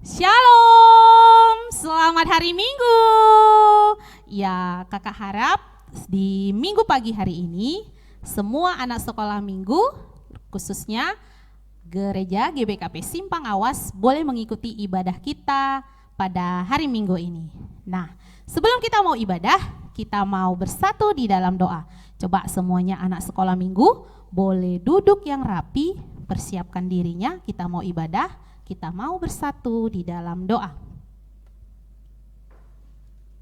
Shalom, selamat hari Minggu. Ya, kakak harap di minggu pagi hari ini semua anak sekolah minggu, khususnya gereja GBKP Simpang Awas, boleh mengikuti ibadah kita pada hari Minggu ini. Nah, sebelum kita mau ibadah, kita mau bersatu di dalam doa. Coba semuanya anak sekolah minggu boleh duduk yang rapi, persiapkan dirinya, kita mau ibadah. Kita mau bersatu di dalam doa.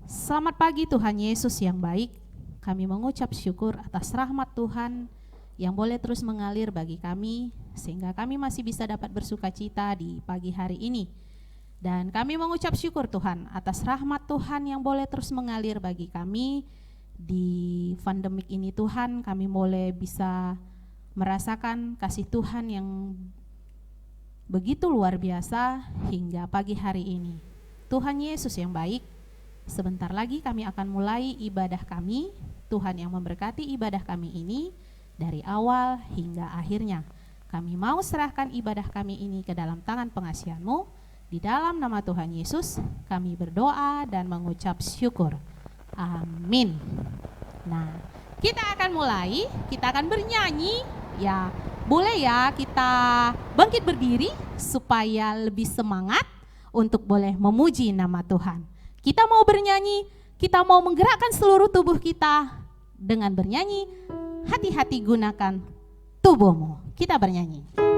Selamat pagi Tuhan Yesus yang baik. Kami mengucap syukur atas rahmat Tuhan yang boleh terus mengalir bagi kami, sehingga kami masih bisa dapat bersuka cita di pagi hari ini. Dan kami mengucap syukur Tuhan atas rahmat Tuhan yang boleh terus mengalir bagi kami di pandemik ini Tuhan. Kami boleh bisa merasakan kasih Tuhan yang begitu luar biasa hingga pagi hari ini. Tuhan Yesus yang baik, sebentar lagi kami akan mulai ibadah kami. Tuhan yang memberkati ibadah kami ini dari awal hingga akhirnya. Kami mau serahkan ibadah kami ini ke dalam tangan pengasihan-Mu. Di dalam nama Tuhan Yesus kami berdoa dan mengucap syukur. Amin. Nah, kita akan mulai, kita akan bernyanyi. Ya, boleh ya kita bangkit berdiri supaya lebih semangat untuk boleh memuji nama Tuhan. Kita mau bernyanyi, kita mau menggerakkan seluruh tubuh kita dengan bernyanyi, hati-hati gunakan tubuhmu. Kita bernyanyi.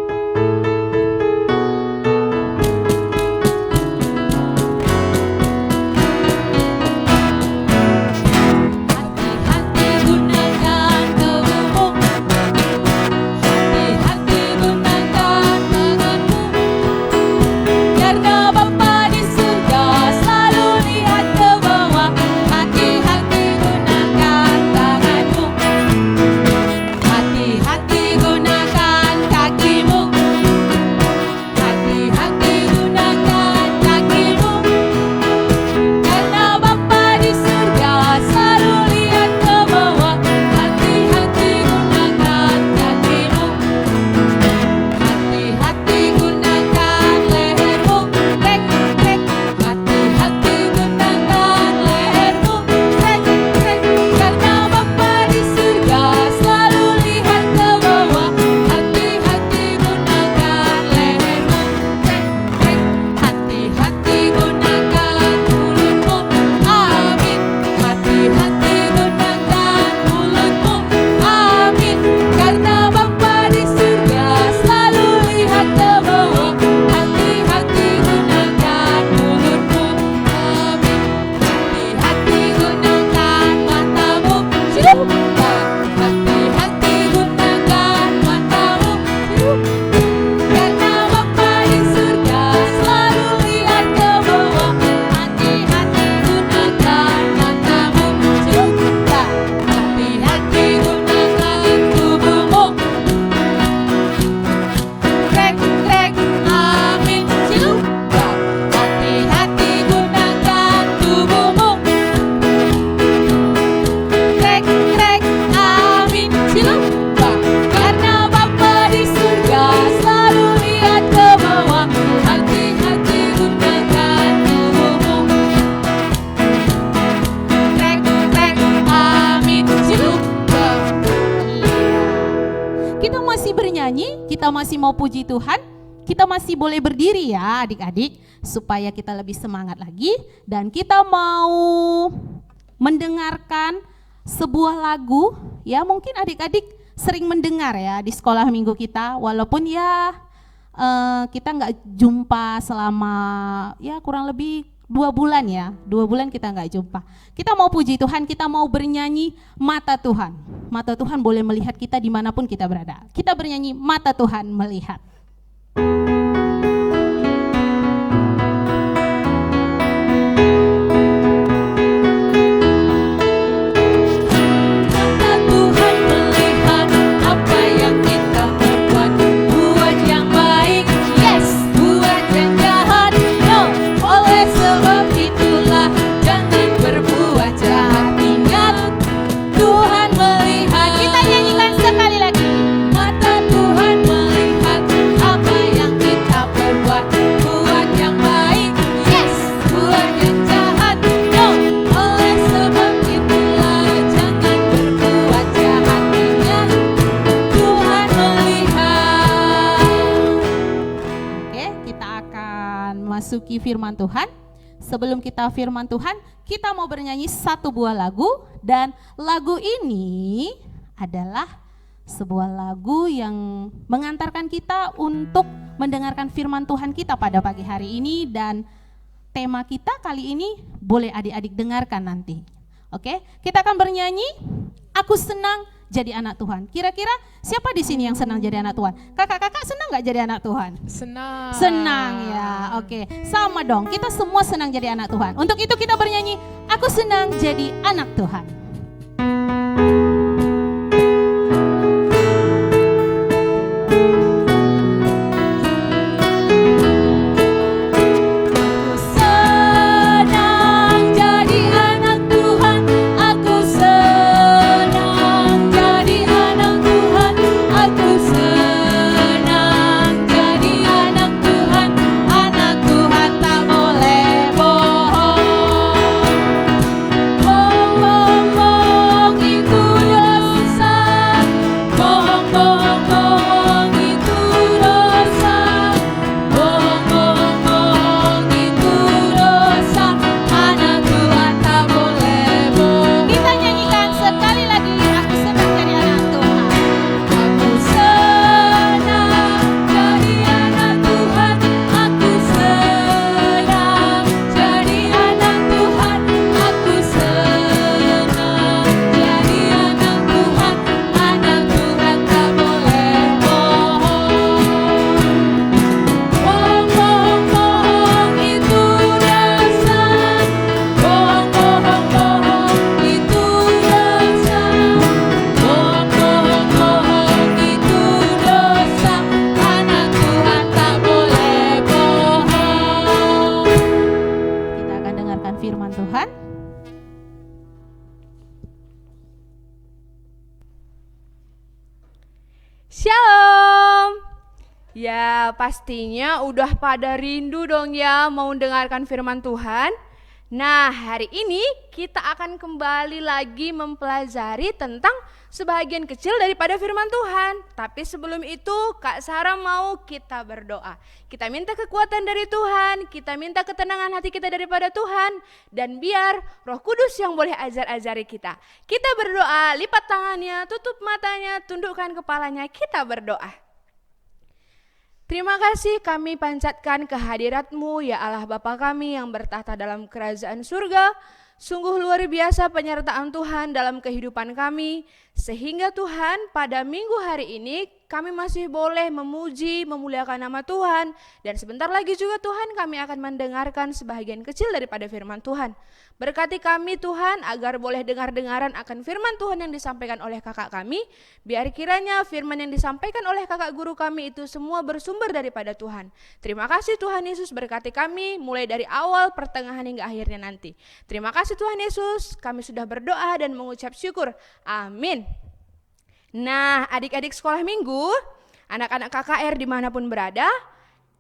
Masih mau puji Tuhan, kita masih boleh berdiri ya adik-adik, supaya kita lebih semangat lagi. Dan kita mau mendengarkan sebuah lagu, ya mungkin adik-adik sering mendengar ya di sekolah minggu kita, walaupun ya kita nggak jumpa selama ya kurang lebih 2 bulan ya, 2 bulan kita nggak jumpa. Kita mau puji Tuhan, kita mau bernyanyi Mata Tuhan. Mata Tuhan boleh melihat kita dimanapun kita berada. Kita bernyanyi Mata Tuhan melihat. Tuhan melihat, kita nyanyikan sekali lagi. Mata Tuhan melihat memasuki firman Tuhan. Sebelum kita firman Tuhan, kita mau bernyanyi satu buah lagu, dan lagu ini adalah sebuah lagu yang mengantarkan kita untuk mendengarkan firman Tuhan kita pada pagi hari ini, dan tema kita kali ini boleh adik-adik dengarkan nanti. Oke, kita akan bernyanyi Aku Senang Jadi Anak Tuhan. Kira-kira siapa di sini yang senang jadi anak Tuhan? Kakak-kakak senang gak jadi anak Tuhan? Senang. Senang ya, oke. Sama dong, kita semua senang jadi anak Tuhan. Untuk itu kita bernyanyi Aku Senang Jadi Anak Tuhan. Shalom. Ya, pastinya udah pada rindu dong ya mau dengarkan firman Tuhan. Nah, hari ini kita akan kembali lagi mempelajari tentang sebagian kecil daripada firman Tuhan. Tapi sebelum itu, Kak Sarah mau kita berdoa. Kita minta kekuatan dari Tuhan, kita minta ketenangan hati kita daripada Tuhan, dan biar Roh Kudus yang boleh ajar-ajari kita. Kita berdoa, lipat tangannya, tutup matanya, tundukkan kepalanya, kita berdoa. Terima kasih kami panjatkan kehadirat-Mu ya Allah Bapa kami yang bertahta dalam kerajaan surga. Sungguh luar biasa penyertaan Tuhan dalam kehidupan kami, sehingga Tuhan pada minggu hari ini kami masih boleh memuji, memuliakan nama Tuhan, dan sebentar lagi juga Tuhan kami akan mendengarkan sebahagian kecil daripada firman Tuhan. Berkati kami Tuhan agar boleh dengar-dengaran akan firman Tuhan yang disampaikan oleh kakak kami, biar kiranya firman yang disampaikan oleh kakak guru kami itu semua bersumber daripada Tuhan. Terima kasih Tuhan Yesus, berkati kami mulai dari awal, pertengahan hingga akhirnya nanti. Terima kasih Tuhan Yesus, kami sudah berdoa dan mengucap syukur. Amin. Nah, adik-adik sekolah minggu, anak-anak KKR dimanapun berada,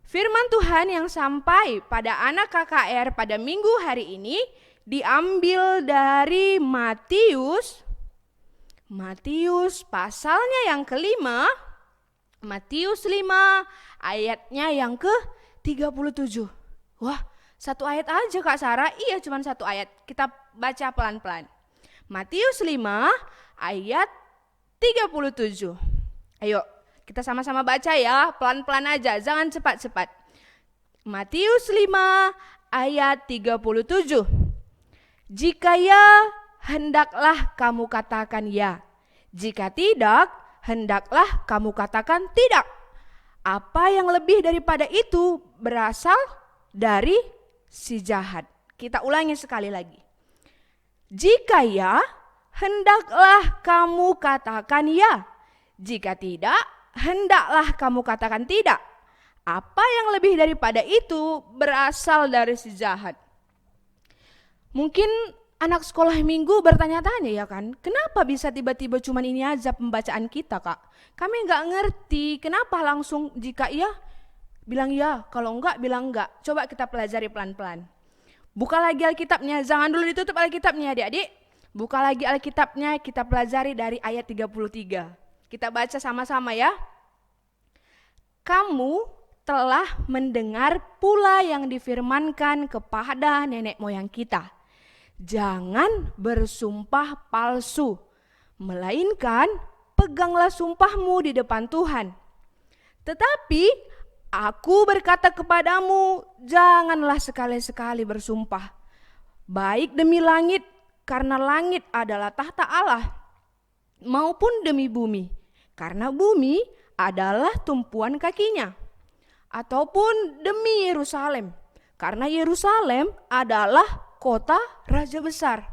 firman Tuhan yang sampai pada anak KKR pada minggu hari ini diambil dari Matius pasalnya yang kelima, Matius 5 ayatnya yang ke-37. Wah, satu ayat aja Kak Sarah? Iya, cuma satu ayat. Kita baca pelan-pelan. Matius 5 ayat 37. Ayo, kita sama-sama baca ya, pelan-pelan aja, jangan cepat-cepat. Matius 5 ayat 37. Jika ya, hendaklah kamu katakan ya. Jika tidak, hendaklah kamu katakan tidak. Apa yang lebih daripada itu berasal dari si jahat. Kita ulangi sekali lagi. Jika ya, hendaklah kamu katakan ya. Jika tidak, hendaklah kamu katakan tidak. Apa yang lebih daripada itu berasal dari si jahat. Mungkin anak sekolah minggu bertanya-tanya ya kan, kenapa bisa tiba-tiba cuman ini aja pembacaan kita Kak? Kami nggak ngerti, kenapa langsung jika iya bilang ya, kalau enggak bilang enggak. Coba kita pelajari pelan-pelan. Buka lagi Alkitabnya, jangan dulu ditutup Alkitabnya adik-adik. Buka lagi Alkitabnya, kita pelajari dari ayat 33. Kita baca sama-sama ya. Kamu telah mendengar pula yang difirmankan kepada nenek moyang kita. Jangan bersumpah palsu, melainkan peganglah sumpahmu di depan Tuhan. Tetapi aku berkata kepadamu, janganlah sekali-sekali bersumpah, baik demi langit, karena langit adalah tahta Allah, maupun demi bumi, karena bumi adalah tumpuan kakinya, ataupun demi Yerusalem, karena Yerusalem adalah kota raja besar.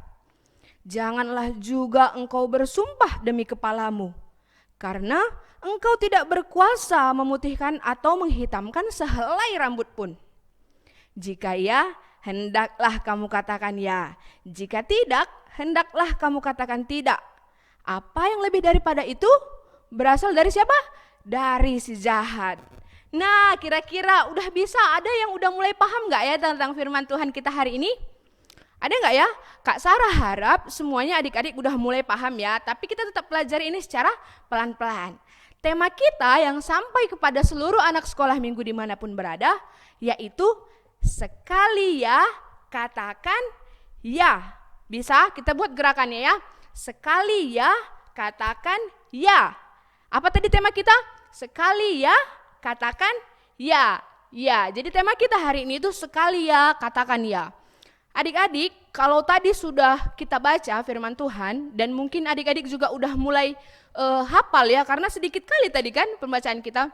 Janganlah juga engkau bersumpah demi kepalamu, karena engkau tidak berkuasa memutihkan atau menghitamkan sehelai rambut pun. Jika ya, hendaklah kamu katakan ya. Jika tidak, hendaklah kamu katakan tidak. Apa yang lebih daripada itu berasal dari siapa? Dari si jahat. Nah, kira-kira udah bisa, ada yang udah mulai paham gak ya tentang firman Tuhan kita hari ini? Ada nggak ya? Kak Sarah harap semuanya adik-adik udah mulai paham ya, tapi kita tetap pelajari ini secara pelan-pelan. Tema kita yang sampai kepada seluruh anak sekolah minggu dimanapun berada, yaitu sekali ya, katakan ya. Bisa kita buat gerakannya ya. Sekali ya, katakan ya. Apa tadi tema kita? Sekali ya, katakan ya. Ya, jadi tema kita hari ini itu sekali ya, katakan ya. Adik-adik, kalau tadi sudah kita baca firman Tuhan, dan mungkin adik-adik juga udah mulai hafal ya, karena sedikit kali tadi kan pembacaan kita.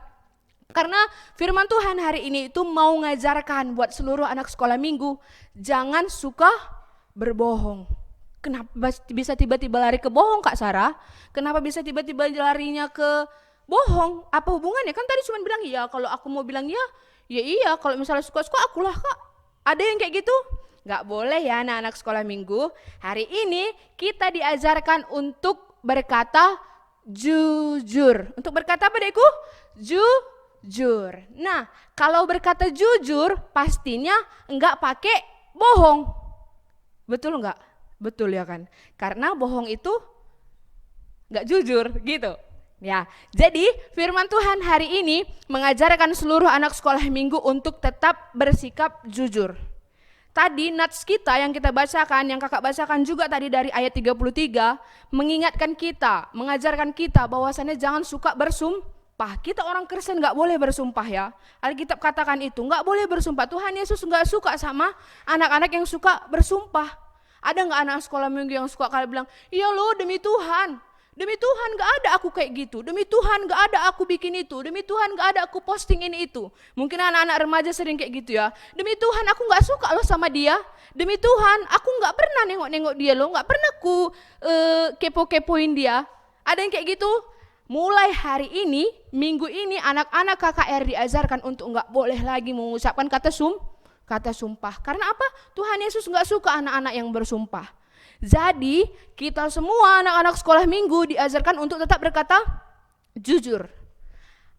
Karena firman Tuhan hari ini itu mau ngajarkan buat seluruh anak sekolah minggu, jangan suka berbohong. Kenapa bisa tiba-tiba lari ke bohong Kak Sarah? Kenapa bisa tiba-tiba larinya ke bohong? Apa hubungannya? Kan tadi cuma bilang iya, kalau aku mau bilang ya, ya iya, kalau misalnya suka-suka akulah Kak. Ada yang kayak gitu? Gak boleh ya anak-anak sekolah minggu. Hari ini kita diajarkan untuk berkata jujur. Untuk berkata apa adekku? Jujur. Nah, kalau berkata jujur pastinya enggak pakai bohong. Betul enggak? Betul ya kan? Karena bohong itu enggak jujur gitu. Ya, jadi firman Tuhan hari ini mengajarkan seluruh anak sekolah minggu untuk tetap bersikap jujur. Tadi nats kita yang kita bacakan, yang kakak bacakan juga tadi dari ayat 33, mengingatkan kita, mengajarkan kita bahwasannya jangan suka bersumpah. Kita orang Kristen gak boleh bersumpah ya. Alkitab katakan itu, gak boleh bersumpah. Tuhan Yesus gak suka sama anak-anak yang suka bersumpah. Ada gak anak sekolah minggu yang suka kali bilang, iya loh demi Tuhan. Demi Tuhan gak ada aku kayak gitu, demi Tuhan gak ada aku bikin itu, demi Tuhan gak ada aku posting ini itu. Mungkin anak-anak remaja sering kayak gitu ya. Demi Tuhan aku gak suka loh sama dia, demi Tuhan aku gak pernah nengok-nengok dia loh, gak pernah aku kepo-kepoin dia. Ada yang kayak gitu. Mulai hari ini, minggu ini anak-anak KKR diajarkan untuk gak boleh lagi mengucapkan kata sumpah. Karena apa? Tuhan Yesus gak suka anak-anak yang bersumpah. Jadi kita semua anak-anak sekolah minggu diajarkan untuk tetap berkata jujur.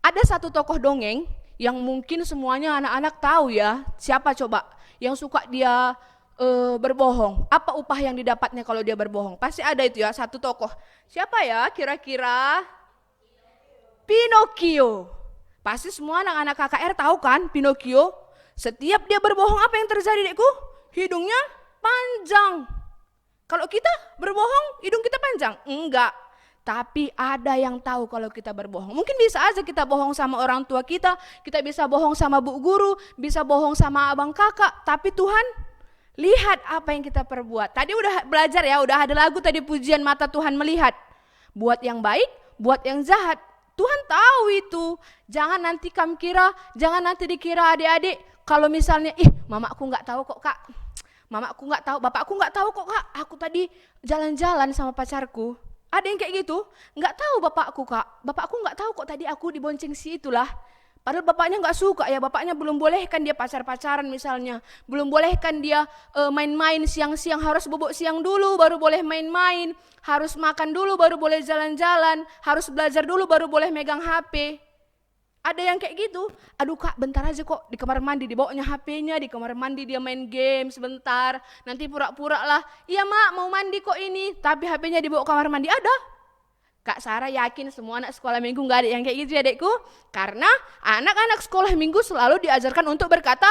Ada satu tokoh dongeng yang mungkin semuanya anak-anak tahu ya. Siapa coba yang suka dia berbohong? Apa upah yang didapatnya kalau dia berbohong? Pasti ada itu ya, satu tokoh. Siapa ya kira-kira? Pinocchio. Pasti semua anak-anak KKR tahu kan Pinocchio? Setiap dia berbohong apa yang terjadi dekku? Hidungnya panjang. Kalau kita berbohong, hidung kita panjang? Enggak. Tapi ada yang tahu kalau kita berbohong. Mungkin bisa aja kita bohong sama orang tua kita bisa bohong sama bu guru, bisa bohong sama abang kakak. Tapi Tuhan lihat apa yang kita perbuat. Tadi udah belajar ya, udah ada lagu tadi pujian mata Tuhan melihat. Buat yang baik, buat yang jahat. Tuhan tahu itu. Jangan nanti kamu kira, jangan nanti dikira adik-adik kalau misalnya, mamaku nggak tahu kok kak. Mamaku nggak tahu, bapakku nggak tahu kok kak. Aku tadi jalan-jalan sama pacarku. Ada yang kayak gitu, nggak tahu bapakku kak. Bapakku nggak tahu kok tadi aku dibonceng si itulah. Padahal bapaknya nggak suka ya, bapaknya belum bolehkan dia pacar-pacaran misalnya. Belum bolehkan dia main-main siang-siang, harus bobok siang dulu baru boleh main-main. Harus makan dulu baru boleh jalan-jalan. Harus belajar dulu baru boleh megang HP. Ada yang kayak gitu, aduh kak bentar aja kok di kamar mandi, dibawanya HP-nya, di kamar mandi dia main game sebentar, nanti pura-pura lah, iya mak mau mandi kok ini, tapi HP-nya dibawa kamar mandi, ada. Kak Sarah yakin semua anak sekolah minggu nggak ada yang kayak gitu ya adekku? Karena anak-anak sekolah minggu selalu diajarkan untuk berkata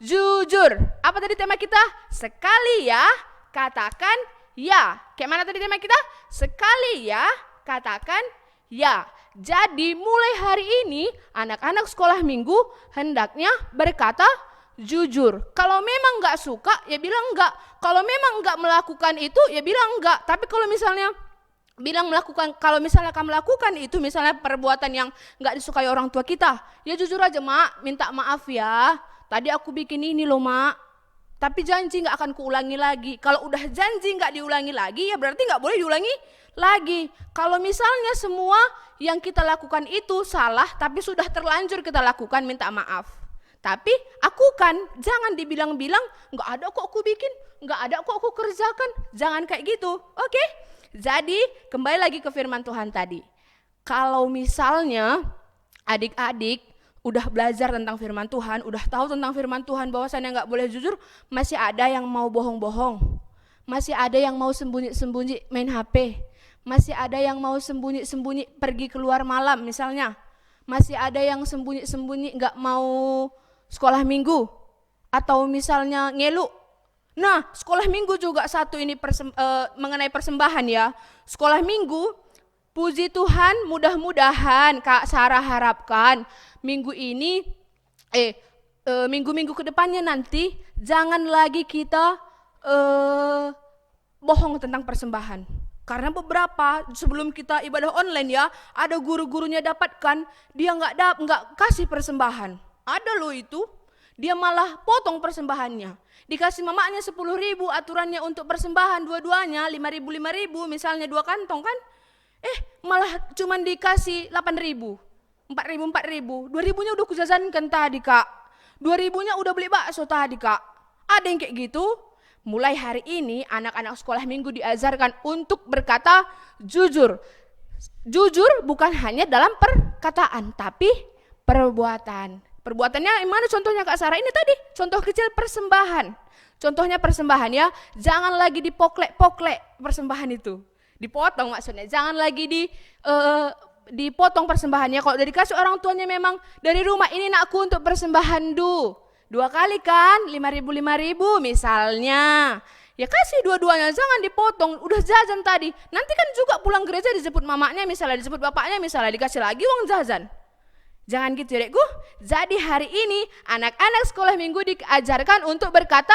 jujur. Apa tadi tema kita? Sekali ya, katakan ya. Kayak mana tadi tema kita? Sekali ya, katakan ya. Jadi mulai hari ini anak-anak sekolah minggu hendaknya berkata jujur. Kalau memang nggak suka ya bilang enggak. Kalau memang nggak melakukan itu ya bilang enggak. Tapi kalau misalnya kalau misalnya kamu melakukan itu, misalnya perbuatan yang nggak disukai orang tua kita, ya jujur aja, mak, minta maaf ya, tadi aku bikin ini loh mak, tapi janji nggak akan kuulangi lagi. Kalau udah janji nggak diulangi lagi, ya berarti nggak boleh diulangi lagi. Kalau misalnya semua yang kita lakukan itu salah, tapi sudah terlanjur kita lakukan, minta maaf. Tapi aku kan, jangan dibilang-bilang, nggak ada kok aku bikin, nggak ada kok aku kerjakan, jangan kayak gitu, oke? Jadi kembali lagi ke firman Tuhan tadi. Kalau misalnya adik-adik udah belajar tentang firman Tuhan, udah tahu tentang firman Tuhan bahwasannya nggak boleh jujur, masih ada yang mau bohong-bohong, masih ada yang mau sembunyi-sembunyi main HP, masih ada yang mau sembunyi-sembunyi pergi keluar malam misalnya, masih ada yang sembunyi-sembunyi nggak mau sekolah minggu, atau misalnya ngeluk. Nah, sekolah minggu juga satu ini mengenai persembahan ya. Sekolah minggu, puji Tuhan, mudah-mudahan Kak Sarah harapkan minggu ini, minggu-minggu kedepannya nanti jangan lagi kita bohong tentang persembahan. Karena beberapa sebelum kita ibadah online ya, ada guru-gurunya dapatkan dia nggak kasih persembahan. Ada loh itu, dia malah potong persembahannya. Dikasih mamanya 10.000 aturannya untuk persembahan dua-duanya 5.000 misalnya 2 kantong kan, malah cuman dikasih 8.000, 4.000, 2.000-nya udah kujajankan tadi kak, 2.000-nya udah beli bakso tadi kak. Ada yang kayak gitu. Mulai hari ini anak-anak sekolah minggu diajarkan untuk berkata jujur. Jujur bukan hanya dalam perkataan tapi perbuatan. Perbuatannya mana contohnya Kak Sarah? Ini tadi contoh kecil persembahan. Contohnya persembahan ya, jangan lagi dipoklek-poklek persembahan itu. Dipotong maksudnya, jangan lagi dipotong persembahannya. Kalau udah dikasih orang tuanya memang dari rumah, ini nakku untuk persembahan 2 kali kan, 5.000 misalnya. Ya kasih dua-duanya, jangan dipotong, udah jajan tadi. Nanti kan juga pulang gereja dijemput mamanya misalnya, dijemput bapaknya misalnya, dikasih lagi uang jajan. Jangan gitu ya dekku. Jadi hari ini anak-anak sekolah minggu diajarkan untuk berkata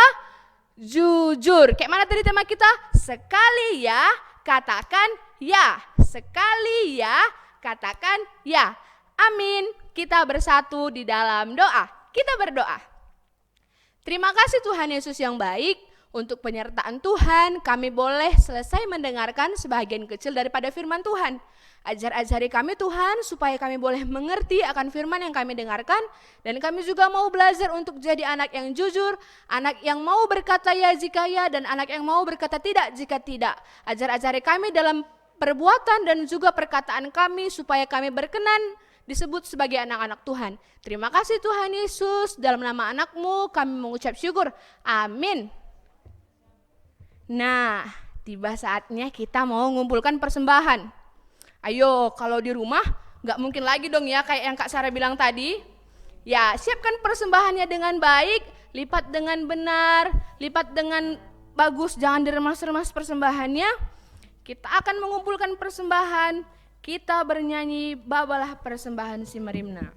jujur. Kayak mana tadi tema kita? Sekali ya, katakan ya. Sekali ya, katakan ya. Amin. Kita bersatu di dalam doa. Kita berdoa. Terima kasih Tuhan Yesus yang baik. Untuk penyertaan Tuhan, kami boleh selesai mendengarkan sebagian kecil daripada firman Tuhan. Ajar-ajari kami Tuhan supaya kami boleh mengerti akan firman yang kami dengarkan. Dan kami juga mau belajar untuk jadi anak yang jujur, anak yang mau berkata ya jika ya, dan anak yang mau berkata tidak jika tidak. Ajar-ajari kami dalam perbuatan dan juga perkataan kami supaya kami berkenan disebut sebagai anak-anak Tuhan. Terima kasih Tuhan Yesus, dalam nama anakmu kami mengucap syukur. Amin. Nah, tiba saatnya kita mau mengumpulkan persembahan. Ayo, kalau di rumah gak mungkin lagi dong ya kayak yang Kak Sarah bilang tadi. Ya, siapkan persembahannya dengan baik, lipat dengan benar, lipat dengan bagus, jangan diremas-remas persembahannya. Kita akan mengumpulkan persembahan, kita bernyanyi babalah persembahan si Merimna.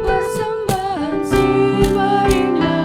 Persembahan si Merimna.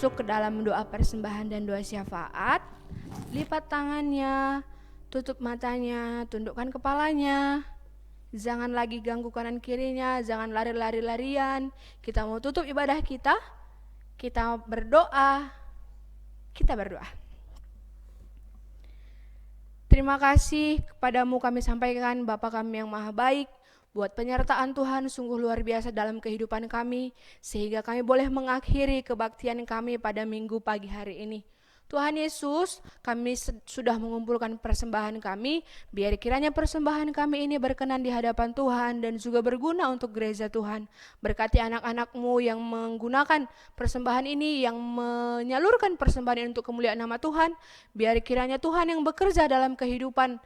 masuk ke dalam doa persembahan dan doa syafaat, lipat tangannya, tutup matanya, tundukkan kepalanya. Jangan lagi ganggu kanan kirinya, jangan lari-lari-larian. Kita mau tutup ibadah kita berdoa. Kita berdoa. Terima kasih kepadamu kami sampaikan Bapa kami yang maha baik, buat penyertaan Tuhan sungguh luar biasa dalam kehidupan kami, sehingga kami boleh mengakhiri kebaktian kami pada minggu pagi hari ini. Tuhan Yesus, kami sudah mengumpulkan persembahan kami, biar kiranya persembahan kami ini berkenan di hadapan Tuhan dan juga berguna untuk gereja Tuhan. Berkati anak-anak-Mu yang menggunakan persembahan ini, yang menyalurkan persembahan ini untuk kemuliaan nama Tuhan, biar kiranya Tuhan yang bekerja dalam kehidupan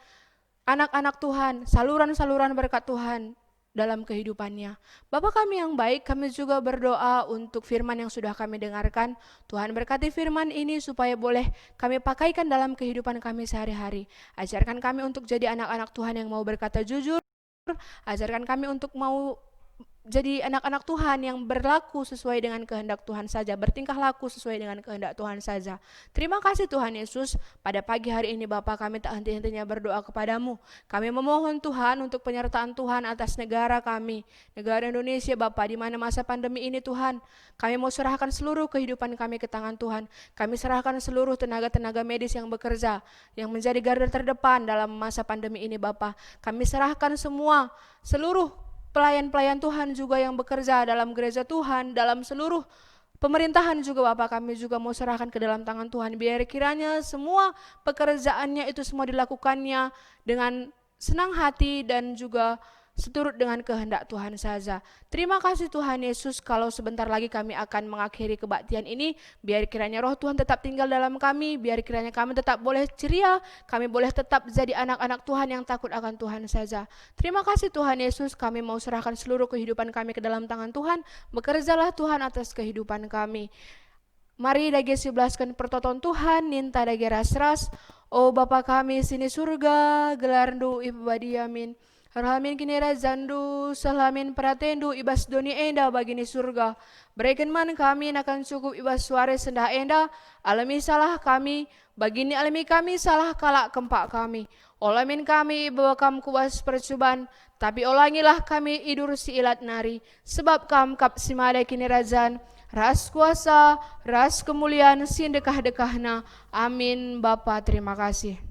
anak-anak Tuhan, saluran-saluran berkat Tuhan dalam kehidupannya. Bapa kami yang baik, kami juga berdoa untuk firman yang sudah kami dengarkan. Tuhan berkati firman ini supaya boleh kami pakaikan dalam kehidupan kami sehari-hari. Ajarkan kami untuk jadi anak-anak Tuhan yang mau berkata jujur. Ajarkan kami untuk mau jadi anak-anak Tuhan yang berlaku sesuai dengan kehendak Tuhan saja, bertingkah laku sesuai dengan kehendak Tuhan saja. Terima kasih Tuhan Yesus, pada pagi hari ini Bapa kami tak henti-hentinya berdoa kepadamu. Kami memohon Tuhan untuk penyertaan Tuhan atas negara kami, negara Indonesia Bapa, di mana masa pandemi ini Tuhan, kami mau serahkan seluruh kehidupan kami ke tangan Tuhan. Kami serahkan seluruh tenaga-tenaga medis yang bekerja, yang menjadi garda terdepan dalam masa pandemi ini Bapa. Kami serahkan semua, seluruh pelayan-pelayan Tuhan juga yang bekerja dalam gereja Tuhan, dalam seluruh pemerintahan juga Bapak, kami juga mau serahkan ke dalam tangan Tuhan. Biar kiranya semua pekerjaannya itu semua dilakukannya dengan senang hati dan juga seturut dengan kehendak Tuhan saja. Terima kasih Tuhan Yesus, kalau sebentar lagi kami akan mengakhiri kebaktian ini, biar kiranya roh Tuhan tetap tinggal dalam kami, biar kiranya kami tetap boleh ceria, kami boleh tetap jadi anak-anak Tuhan yang takut akan Tuhan saja. Terima kasih Tuhan Yesus, kami mau serahkan seluruh kehidupan kami ke dalam tangan Tuhan. Bekerjalah Tuhan atas kehidupan kami. Mari dage sebelaskan pertoton Tuhan, ninta dage ras-ras. Oh Bapa kami sini surga, gelarndu ibadi amin. Harhamin kinera zandu, salamin pratendu ibas doni enda bagini surga. Berikan man kami akan cukup ibas suare sendah enda, alami salah kami, bagini alami kami salah kalak kempak kami. Olamin kami bawa kam kuas percobaan, tapi olangilah kami idur si ilat nari, sebab kam kap simada kinera zan, ras kuasa, ras kemuliaan, sin dekah-dekahna. Amin. Bapa terima kasih.